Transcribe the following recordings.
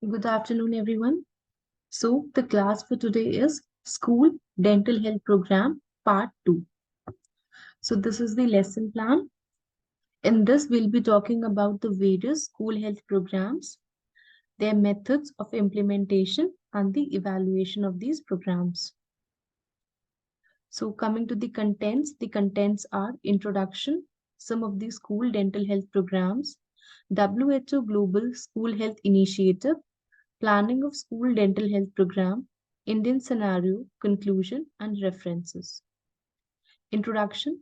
Good afternoon, everyone. So, the class for today is School Dental Health Program Part 2. So, this is the lesson plan. In this, we'll be talking about the various school health programs, their methods of implementation, and the evaluation of these programs. So, coming to the contents are introduction, some of the school dental health programs, WHO Global School Health Initiative, planning of school dental health program, Indian scenario, conclusion, and references. Introduction.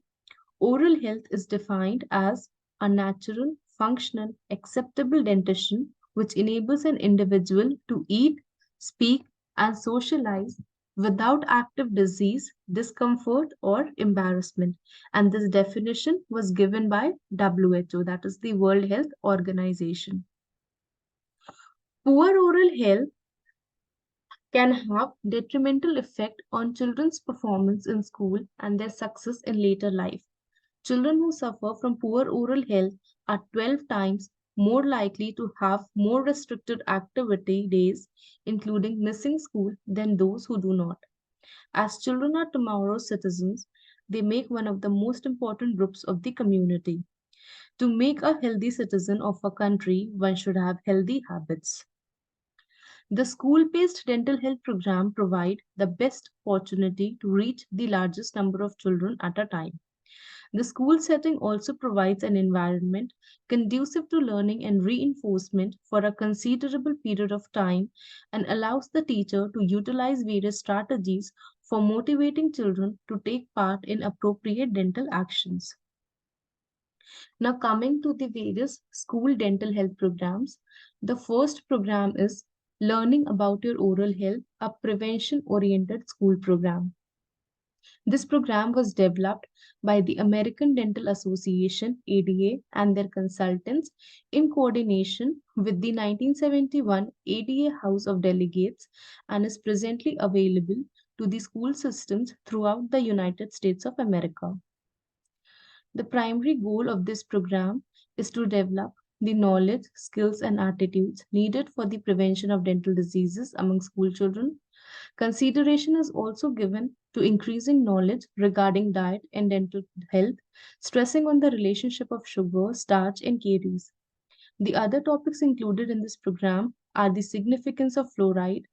Oral health is defined as a natural, functional, acceptable dentition which enables an individual to eat, speak, and socialize without active disease, discomfort, or embarrassment. And this definition was given by WHO, that is the World Health Organization. Poor oral health can have detrimental effect on children's performance in school and their success in later life. Children who suffer from poor oral health are 12 times more likely to have more restricted activity days, including missing school, than those who do not. As children are tomorrow's citizens, they make one of the most important groups of the community. To make a healthy citizen of a country, one should have healthy habits. The school-based dental health program provide the best opportunity to reach the largest number of children at a time. The school setting also provides an environment conducive to learning and reinforcement for a considerable period of time and allows the teacher to utilize various strategies for motivating children to take part in appropriate dental actions. Now, coming to the various school dental health programs, the first program is Learning About Your Oral Health, a prevention oriented school program. This program was developed by the American Dental Association ADA and their consultants in coordination with the 1971 ADA House of Delegates and is presently available to the school systems throughout the United States of America. The primary goal of this program is to develop the knowledge, skills, and attitudes needed for the prevention of dental diseases among school children. Consideration is also given to increasing knowledge regarding diet and dental health, stressing on the relationship of sugar, starch, and caries. The other topics included in this program are the significance of fluoride,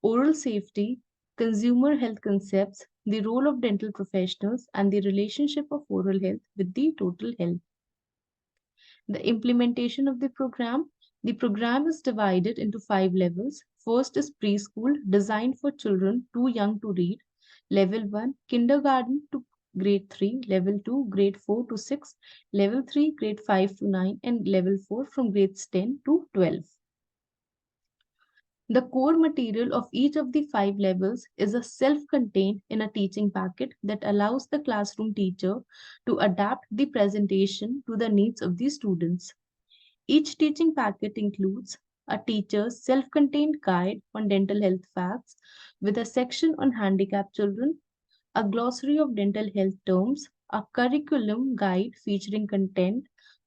oral safety, consumer health concepts, the role of dental professionals, and the relationship of oral health with the total health. The implementation of the program is divided into 5 levels. First is preschool, designed for children too young to read. Level 1, kindergarten to grade 3, level 2, grade 4 to 6, level 3, grade 5 to 9, and level 4 from grades 10 to 12. The core material of each of the 5 levels is a self-contained in a teaching packet that allows the classroom teacher to adapt the presentation to the needs of the students. Each teaching packet includes a teacher's self-contained guide on dental health facts with a section on handicapped children, a glossary of dental health terms, a curriculum guide featuring content,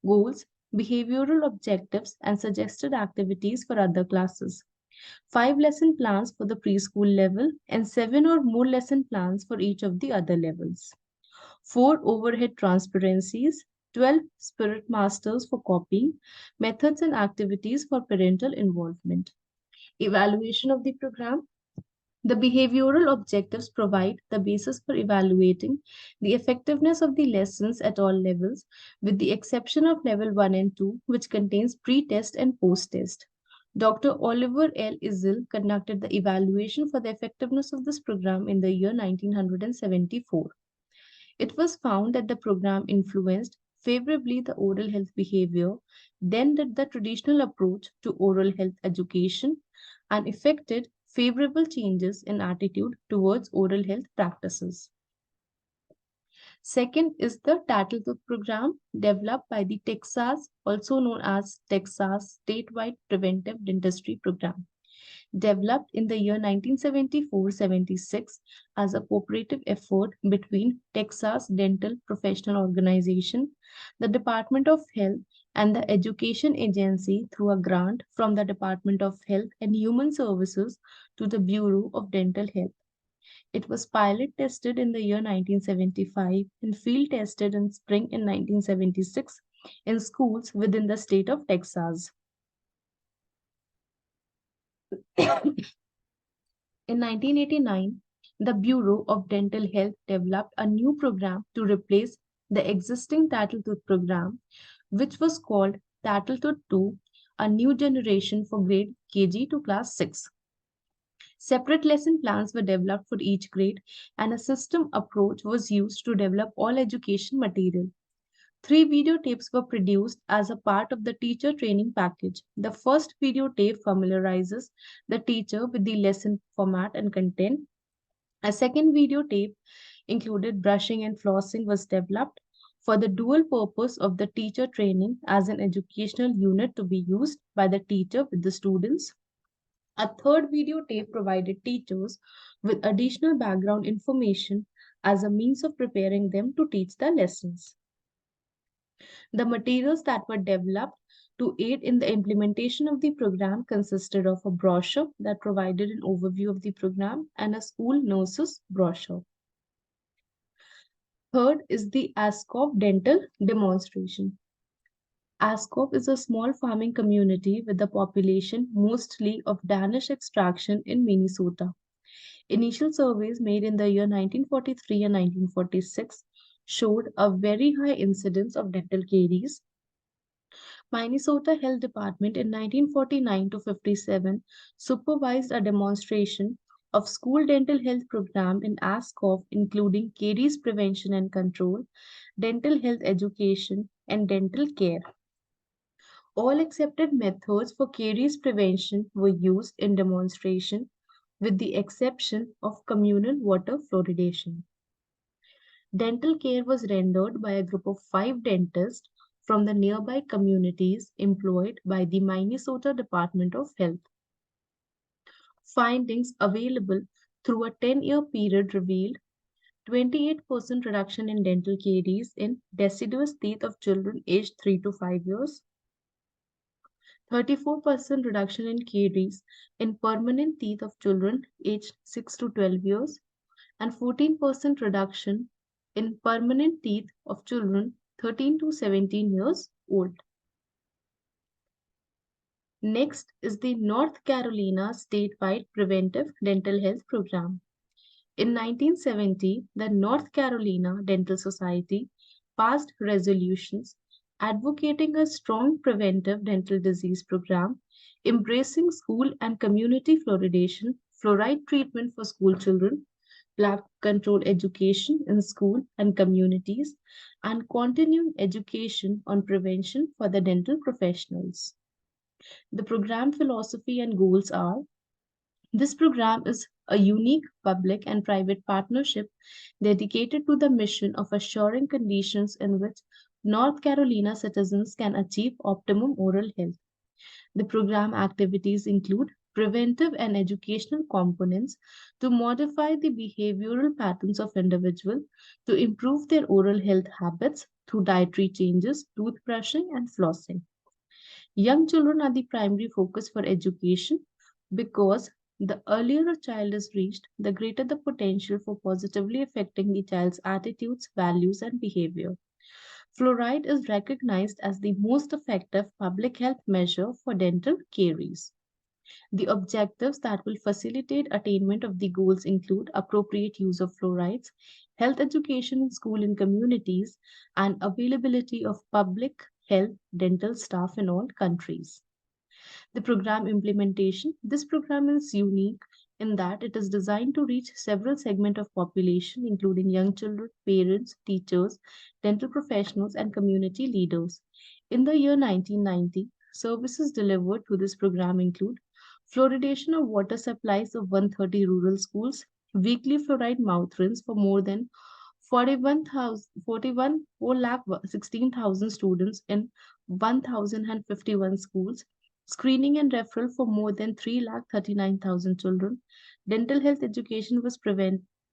goals, behavioral objectives, and suggested activities for other classes. 5 lesson plans for the preschool level, and 7 or more lesson plans for each of the other levels. 4 overhead transparencies, 12 spirit masters for copying, methods and activities for parental involvement. Evaluation of the program. The behavioral objectives provide the basis for evaluating the effectiveness of the lessons at all levels, with the exception of level 1 and 2, which contains pre-test and post-test. Dr. Oliver L. Izzell conducted the evaluation for the effectiveness of this program in the year 1974. It was found that the program influenced favorably the oral health behavior, then that the traditional approach to oral health education, and effected favorable changes in attitude towards oral health practices. Second is the Tattletooth program developed by the Texas, also known as Texas Statewide Preventive Dentistry Program, developed in the year 1974-76 as a cooperative effort between Texas Dental Professional Organization, The Department of Health and the Education Agency through a grant from the Department of Health and Human Services to the Bureau of Dental Health. It was pilot tested in the year 1975 and field tested in spring in 1976 in schools within the state of Texas. In 1989, the Bureau of Dental Health developed a new program to replace the existing Tattletooth program, which was called Tattletooth 2, a new generation for grade KG to class 6. Separate lesson plans were developed for each grade, and a system approach was used to develop all education material. 3 videotapes were produced as a part of the teacher training package. The first videotape familiarizes the teacher with the lesson format and content. A second videotape included brushing and flossing was developed for the dual purpose of the teacher training as an educational unit to be used by the teacher with the students. A third videotape provided teachers with additional background information as a means of preparing them to teach the lessons. The materials that were developed to aid in the implementation of the program consisted of a brochure that provided an overview of the program and a school nurse's brochure. Third is the ASCOP dental demonstration. ASCOP is a small farming community with a population mostly of Danish extraction in Minnesota. Initial surveys made in the year 1943 and 1946 showed a very high incidence of dental caries. Minnesota Health Department in 1949 to 57 supervised a demonstration of school dental health program in ASCOF including caries prevention and control, dental health education, and dental care. All accepted methods for caries prevention were used in demonstration with the exception of communal water fluoridation. Dental care was rendered by a group of 5 dentists from the nearby communities employed by the Minnesota Department of Health. Findings available through a 10-year period revealed 28% reduction in dental caries in deciduous teeth of children aged 3 to 5 years, 34% reduction in caries in permanent teeth of children aged 6 to 12 years, and 14% reduction in permanent teeth of children 13 to 17 years old. Next is the North Carolina statewide preventive dental health program. In 1970, the North Carolina Dental Society passed resolutions advocating a strong preventive dental disease program, embracing school and community fluoridation, fluoride treatment for school children, plaque control education in school and communities, and continuing education on prevention for the dental professionals. The program philosophy and goals are: this program is a unique public and private partnership dedicated to the mission of assuring conditions in which North Carolina citizens can achieve optimum oral health. The program activities include preventive and educational components to modify the behavioral patterns of individuals to improve their oral health habits through dietary changes, toothbrushing, and flossing. Young children are the primary focus for education because the earlier a child is reached, the greater the potential for positively affecting the child's attitudes, values, and behavior. Fluoride is recognized as the most effective public health measure for dental caries. The objectives that will facilitate attainment of the goals include appropriate use of fluorides, health education in school and communities, and availability of public health dental staff in all countries. The program implementation. This program is unique in that it is designed to reach several segments of population, including young children, parents, teachers, dental professionals, and community leaders. In the year 1990, services delivered through this program include fluoridation of water supplies of 130 rural schools, weekly fluoride mouth rinse for more than 4,16,000 students in 1,051 schools, screening and referral for more than 3,39,000 children. Dental health education was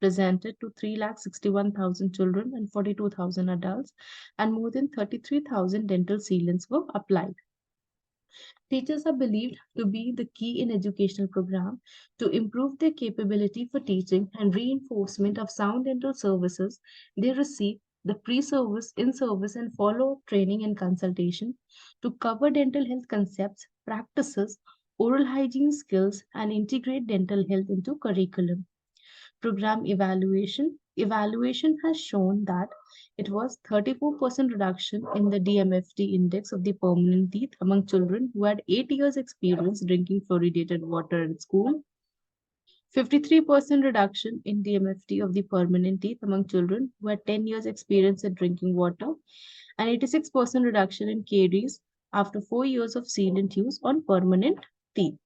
presented to 361,000 children and 42,000 adults, and more than 33,000 dental sealants were applied. Teachers are believed to be the key in educational program to improve their capability for teaching and reinforcement of sound dental services. They receive the pre-service, in-service, and follow-up training and consultation to cover dental health concepts, practices, oral hygiene skills, and integrate dental health into curriculum. Program evaluation. Evaluation has shown that it was 34% reduction in the DMFT index of the permanent teeth among children who had 8 years experience drinking fluoridated water in school, 53% reduction in DMFT of the permanent teeth among children who had 10 years experience in drinking water, and 86% reduction in caries after 4 years of sealant use on permanent teeth.